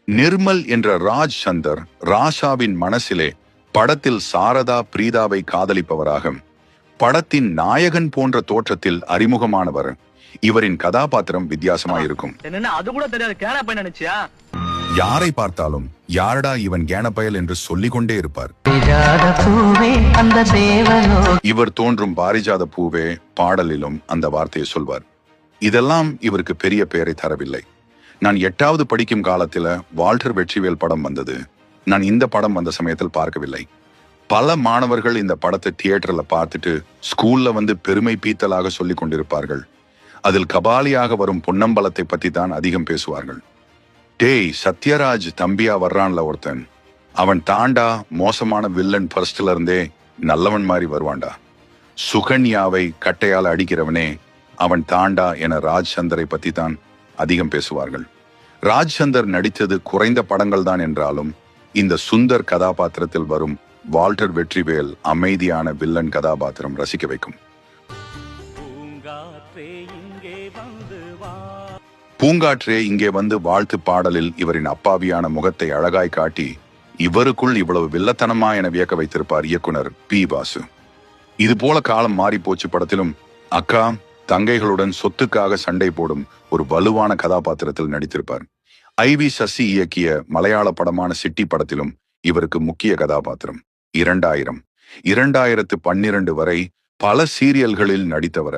நிர்மல் என்ற ராஜ் சந்தர் ராஷாவின் மனசிலே படத்தில் சாரதா பிரீதாவை காதலிப்பவராக படத்தின் நாயகன் போன்ற தோற்றத்தில் அறிமுகமானவர். இவரின் கதாபாத்திரம் வித்தியாசமாயிருக்கும். அது கூட தெரியாது, கேன பையன் நினைச்சியா? யாரை பார்த்தாலும் யாரடா இவன் கேனப்பயல் என்று சொல்லிக் கொண்டே இருப்பார். இவர் தோன்றும் பாரிஜாத பூவே பாடலிலும் அந்த வார்த்தையை சொல்வார். இதெல்லாம் இவருக்கு பெரிய பெயரை தரவில்லை. நான் 8வது படிக்கும் காலத்துல வால்டர் வெற்றிவேல் படம் வந்தது. நான் இந்த படம் வந்த சமயத்தில் பார்க்கவில்லை. பல மாணவர்கள் இந்த படத்தை தியேட்டர்ல பார்த்துட்டு ஸ்கூல்ல வந்து பெருமை பீத்தலாக சொல்லிக் கொண்டிருப்பார்கள். அதில் கபாலியாக வரும் பொன்னம்பலத்தை பத்தி தான் அதிகம் பேசுவார்கள். டேய், சத்யராஜ் தம்பியா வர்றான்ல ஒருத்தன், அவன் தாண்டா மோசமான வில்லன், ஃபர்ஸ்ட்ல இருந்தே நல்லவன் மாதிரி வருவான்டா. சுகன்யாவை கட்டையால அடிக்கிறவனே அவன் தாண்டா என ராஜ் சந்தரை பத்தி தான் அதிகம் பேசுவார்கள். ராஜ் சந்தர் நடித்தது குறைந்த படங்கள் தான் என்றாலும் இந்த சுந்தர் கதாபாத்திரத்தில் வரும் வால்டர் வெற்றிவேல் அமைதியான வில்லன் கதாபாத்திரம் ரசிக்க வைக்கும். பூங்காற்றே இங்கே வந்து வாழ்த்து பாடலில் இவரின் அப்பாவியான முகத்தை அழகாய் காட்டி இவருக்குள் இவ்வளவு வில்லத்தனமா என வியக்க வைத்திருப்பார் இயக்குனர் பி. வாசு. இது போல காலம் மாறி போச்சு படத்திலும் அக்கா தங்கைகளுடன் சொத்துக்காக சண்டை போடும் ஒரு வலுவான கதாபாத்திரத்தில் நடித்திருப்பார். ஐ.வி. சசி இயக்கிய மலையாள படமான சிட்டி படத்திலும் இவருக்கு முக்கிய கதாபாத்திரம். 2000, 2012 வரை பல சீரியல்களில் நடித்தவர